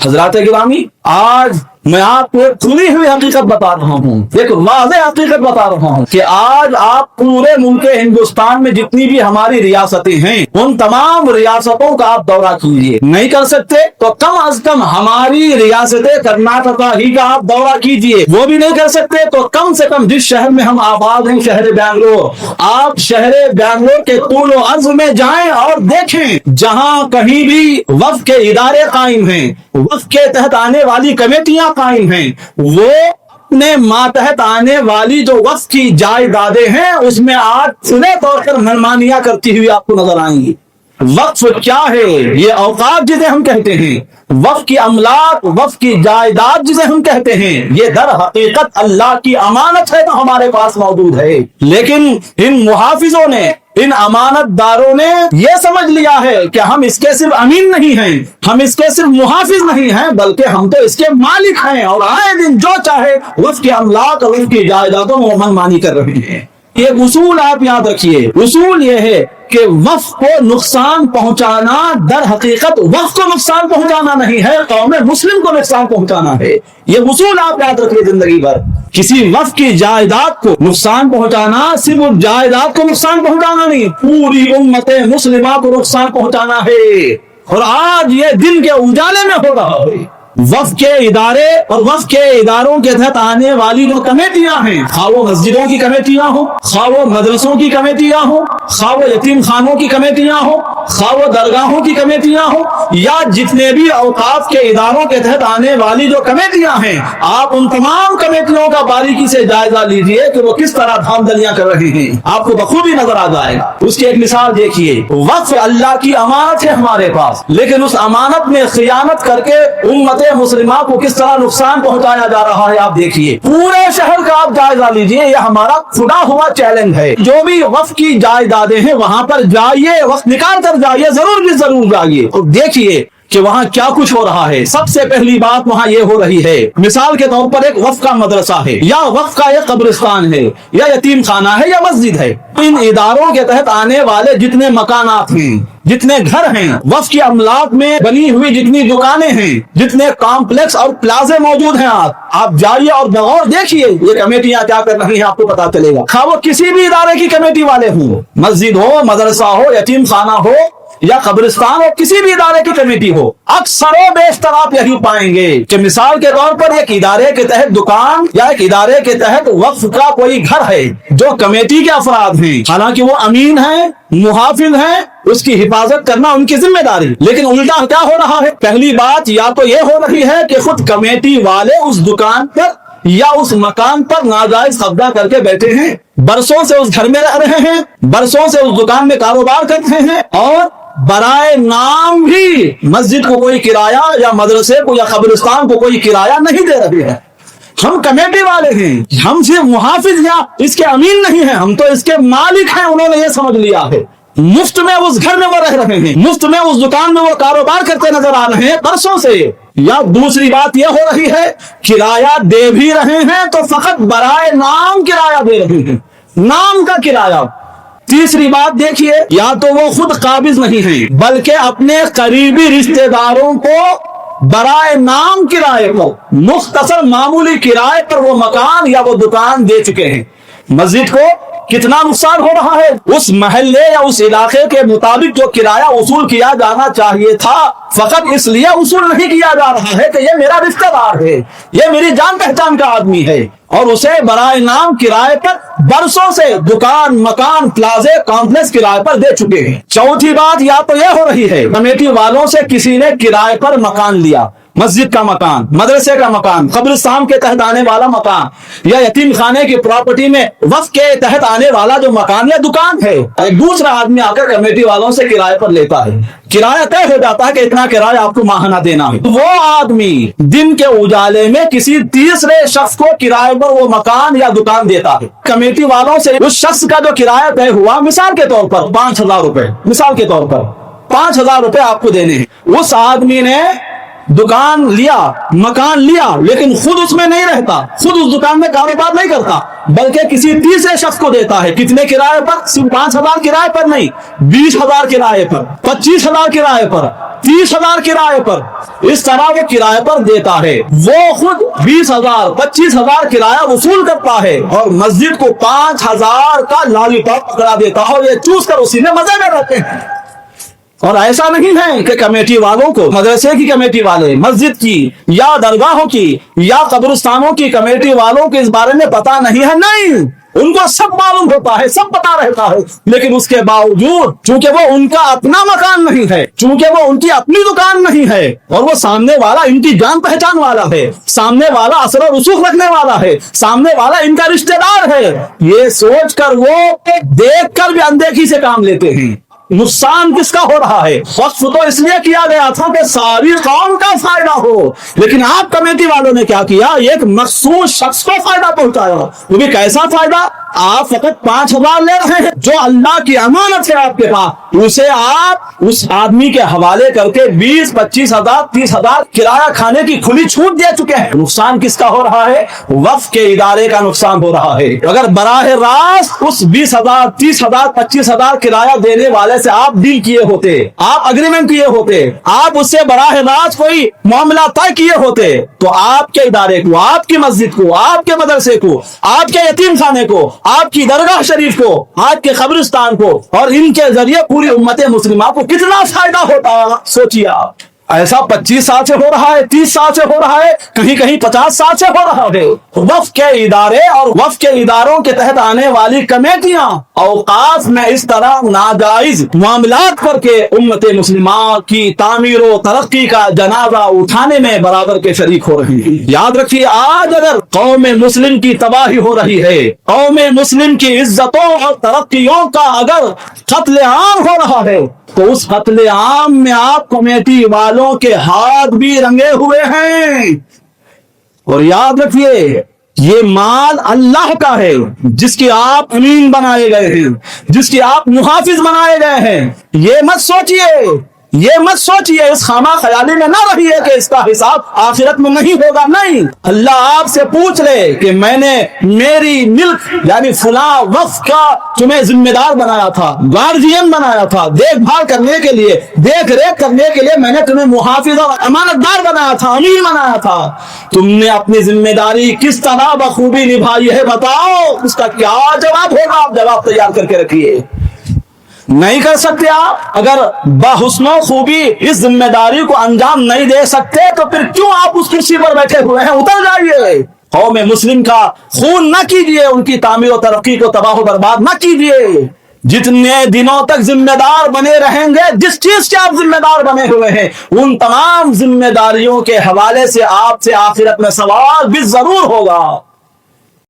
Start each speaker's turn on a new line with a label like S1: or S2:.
S1: हजरात गिरामी, आज मैं आपको एक खुली हुई हकीकत बता रहा हूँ, एक वाज़ेह हकीकत बता रहा हूँ कि आज आप पूरे मुल्क हिंदुस्तान में जितनी भी हमारी रियासतें हैं उन तमाम रियासतों का आप दौरा कीजिए। नहीं कर सकते तो कम अज कम हमारी रियासतें कर्नाटका ही का आप दौरा कीजिए। वो भी नहीं कर सकते तो कम से कम जिस शहर में हम आबाद हैं, शहर बैंगलोर, आप शहर बैंगलोर के तूल व अर्ज में जाएं और देखें, जहां कहीं भी वक्फ के इदारे कायम हैं, वक्फ के तहत आने वाली कमेटियां कायम हैं, वो अपने मातहत आने वाली जो वक्फ की जायदादें हैं उसमें आज खुले तौर पर मनमानियां करती हुई आपको नजर आएंगी। वक्फ क्या है? ये औकात जिसे हम कहते हैं, वक्फ की अमलाक, वक्फ की जायदाद जिसे हम कहते हैं, ये दर हकीकत अल्लाह की अमानत है, तो हमारे पास मौजूद है। लेकिन इन मुहाफिजों ने, इन अमानतदारों ने ये समझ लिया है कि हम इसके सिर्फ अमीन नहीं हैं, हम इसके सिर्फ मुहाफिज नहीं हैं, बल्कि हम तो इसके मालिक हैं, और आए दिन जो चाहे वक्फ की अमलाक और वक्फ की जायदादों में मनमानी कर रहे हैं। ये उसूल आप याद रखिए, उसूल ये है कि वक्फ को नुकसान पहुंचाना दर हकीकत वक्फ को नुकसान पहुंचाना नहीं है, कौम मुस्लिम को नुकसान पहुंचाना है। ये उसूल आप याद रखिए जिंदगी भर। किसी वक्फ की जायदाद को नुकसान पहुंचाना सिर्फ उस जायदाद को नुकसान पहुंचाना नहीं, पूरी उम्मत मुस्लिमा को नुकसान पहुंचाना है। और आज ये दिन के उजाले में हो रहा है। वक्फ के इदारे और वक्फ के इदारों के तहत आने वाली जो कमेटियां हैं, खा वो मस्जिदों की कमेटियां हो, खा वो मदरसों की कमेटियां हो, खा वो यतीम खानों की कमेटियां हो, खा वो दरगाहों की कमेटियां हो, या जितने भी औकाफ के इदारों के तहत आने वाली जो कमेटियां हैं, आप उन तमाम कमेटियों का बारीकी से जायजा लीजिए कि वो किस तरह धांधलियां कर रहे हैं, आपको बखूबी नजर आ जाएगा। उसकी एक मिसाल देखिए, वक्फ अल्लाह की अमानत है हमारे पास, लेकिन उस अमानत में खियानत करके उम्मत मुस्लिमा को किस तरह नुकसान पहुंचाया जा रहा है, आप देखिए। पूरे शहर का आप जायजा लीजिए, यह हमारा खुदा हुआ चैलेंज है। जो भी वक्फ की जायदादें हैं वहां पर जाइए, वक्त निकाल कर जाइए, जरूर जाइए और देखिए कि वहां क्या कुछ हो रहा है। सबसे पहली बात वहां ये हो रही है, मिसाल के तौर पर एक वक्फ का मदरसा है, या वक्फ का एक कब्रिस्तान है, या यतीम खाना है, या मस्जिद है। इन इदारों के तहत आने वाले जितने मकानात हैं, जितने घर हैं, वक्फ की अमलाक में बनी हुई जितनी दुकानें हैं, जितने कॉम्प्लेक्स और प्लाजे मौजूद हैं, आप जाइए और बगौर देखिए ये कमेटियां क्या कर रही हैं, आपको पता चलेगा। खा वो किसी भी इदारे की कमेटी वाले हों, मस्जिद हो, मदरसा हो, यतीम खाना हो, या कब्रिस्तान हो, किसी भी इदारे की कमेटी हो, अक्सर बेशतर आप यही पाएंगे कि मिसाल के तौर पर एक इदारे के तहत दुकान या एक इदारे के तहत वक्फ का कोई घर है, जो कमेटी के अफराद हैं, हालांकि वो अमीन है, मुहाफिज है, उसकी हिफाजत करना उनकी जिम्मेदारी, लेकिन उल्टा क्या हो रहा है? पहली बात या तो ये हो रही है कि खुद कमेटी वाले उस दुकान पर या उस मकान पर नाजायज कब्जा करके बैठे हैं, बरसों से उस घर में रह रहे हैं, बरसों से उस दुकान में कारोबार कर रहे हैं, और बराए नाम भी मस्जिद को कोई किराया या मदरसे को या कब्रिस्तान को कोई किराया नहीं दे रहे हैं। हम कमेटी वाले हैं, हम सिर्फ मुहाफिज या इसके अमीन नहीं हैं, हम तो इसके मालिक हैं। उन्होंने ये समझ लिया है, मुफ्त में उस घर में वो रह रहे हैं, मुफ्त में उस दुकान में वो कारोबार करते नजर आ रहे हैं बरसों से। या दूसरी बात यह हो रही है, किराया दे भी रहे हैं तो फकत बराए नाम किराया दे रहे हैं, नाम का किराया। तीसरी बात देखिए, या तो वो खुद काबिज नहीं है, बल्कि अपने करीबी रिश्तेदारों को बराए नाम किराए पर, मुख्तसर मामूली किराए पर वो मकान या वो दुकान दे चुके हैं। मस्जिद को कितना नुकसान हो रहा है? उस महल्ले या उस इलाके के मुताबिक जो किराया वसूल किया जाना चाहिए था, फकत इसलिए वसूल नहीं किया जा रहा है कि ये मेरा रिश्तेदार है, ये मेरी जान पहचान का आदमी है, और उसे बराए नाम किराए पर बरसों से दुकान, मकान, प्लाजे, कॉम्प्लेक्स किराए पर दे चुके हैं। चौथी बात या तो यह हो रही है, कमेटी वालों से किसी ने किराए पर मकान लिया, मस्जिद का मकान, मदरसे का मकान, कब्रिस्तान के तहत आने वाला मकान, या यतीम खाने की प्रॉपर्टी में वक्फ के तहत आने वाला जो मकान या दुकान है, एक दूसरा आदमी आकर कमेटी वालों से किराए पर लेता है। किराया तय हो जाता है कि इतना किराया आपको माहाना देना है। वो आदमी दिन के उजाले में किसी तीसरे शख्स को किराए पर वो मकान या दुकान देता है। कमेटी वालों से उस शख्स का जो किराया तय हुआ, मिसाल के तौर पर 5,000 रुपए, मिसाल के तौर पर 5,000 रुपए आपको देने हैं। उस आदमी ने दुकान लिया, मकान लिया, लेकिन खुद उसमें नहीं रहता, खुद उस दुकान में कारोबार नहीं करता, बल्कि किसी तीसरे शख्स को देता है। कितने किराए पर? सिर्फ 5,000 किराए पर नहीं, 20,000 किराए पर, 25,000 किराए पर, 30,000 किराए पर, इस तरह वो किराए पर देता है। वो खुद 20,000 25,000 किराया वसूल करता है और मस्जिद को 5,000 का लॉलीपॉप पकड़ा देता है और ये चूस कर उसी में मजे में रहते हैं। और ऐसा नहीं है कि कमेटी वालों को, मदरसे की कमेटी वाले, मस्जिद की या दरगाहों की या कब्रिस्तानों की कमेटी वालों को इस बारे में पता नहीं है, नहीं, उनको सब मालूम होता है, सब पता रहता है, लेकिन उसके बावजूद चूंकि वो उनका अपना मकान नहीं है, चूंकि वो उनकी अपनी दुकान नहीं है और वो सामने वाला इनकी जान पहचान वाला है, सामने वाला असर और रसूख रखने वाला है, सामने वाला इनका रिश्तेदार है, ये सोच कर वो देख कर भी अनदेखी से काम लेते हैं। नुकसान किसका हो रहा है? वक्फ तो इसलिए किया गया था कि सारी कौम का फायदा हो, लेकिन आप कमेटी वालों ने क्या किया? एक मखसूस शख्स को फायदा पहुंचाया। वो भी कैसा फायदा? आप फकत 5,000 ले रहे हैं, जो अल्लाह की अमानत है आपके पास, उसे आप उस आदमी के हवाले करके 20, 25,000, 30,000 किराया खाने की खुली छूट दे चुके हैं। नुकसान किसका हो रहा है? वक्फ के इदारे का नुकसान हो रहा है। अगर बराह रास्त उस 20,000, 30,000, 25,000 किराया देने वाले से आप डील किए होते, आप अग्रीमेंट किए होते, आप उससे बराह रास्त कोई मामला तय किए होते, तो आपके इदारे को, आपकी मस्जिद को, आपके मदरसे को, आपके यतीम खाने को, आपकी दरगाह शरीफ को, आपके कब्रिस्तान को और इनके जरिए पूरी उम्मत मुस्लिमा को कितना फायदा होता, सोचिए आप। ऐसा 25 साल से हो रहा है, 30 साल से हो रहा है, कहीं कहीं 50 साल से हो रहा है। वक्फ के इदारे और वक्फ के इदारों के तहत आने वाली कमेटियां औकाफ में इस तरह नाजायज मामलात करके उम्मत मुस्लिमा की तामीर और तरक्की का जनाजा उठाने में बराबर के शरीक हो रही है। याद रखिए, आज अगर कौम मुस्लिम की तबाही हो रही है, कौम मुस्लिम की इज्जतों और तरक्कियों का अगर कत्लेआम हो रहा है, तो उस कत्लेआम में आप कमेटी वालों के हाथ भी रंगे हुए हैं। और याद रखिए, ये माल अल्लाह का है, जिसके आप अमीन बनाए गए हैं, जिसके आप मुहाफिज बनाए गए हैं। ये मत सोचिए, ये मत सोचिए, इस खामा ख्याली में ना रहिए कि इसका हिसाब आखिरत में नहीं होगा। नहीं, अल्लाह आपसे पूछ ले कि मैंने मेरी मिल्क यानी फुला वक्फ का तुम्हें जिम्मेदार बनाया था, गार्जियन बनाया था, देखभाल करने के लिए, देख रेख करने के लिए मैंने तुम्हें मुहाफिज और अमानतदार बनाया था, अमीन बनाया था। तुमने अपनी जिम्मेदारी किस तरह बखूबी निभाई है, बताओ। उसका क्या जवाब होगा? आप जवाब तैयार करके रखिए। नहीं कर सकते आप, अगर बहुस्नो खूबी इस जिम्मेदारी को अंजाम नहीं दे सकते, तो फिर क्यों आप उस कुर्सी पर बैठे हुए हैं? उतर जाइए। कौम मुस्लिम का खून न कीजिए, उनकी तामीर और तरक्की को तबाह बर्बाद न कीजिए। जितने दिनों तक जिम्मेदार बने रहेंगे, जिस चीज के आप जिम्मेदार बने हुए हैं, उन तमाम जिम्मेदारियों के हवाले से आपसे आखिरत में सवाल भी जरूर होगा।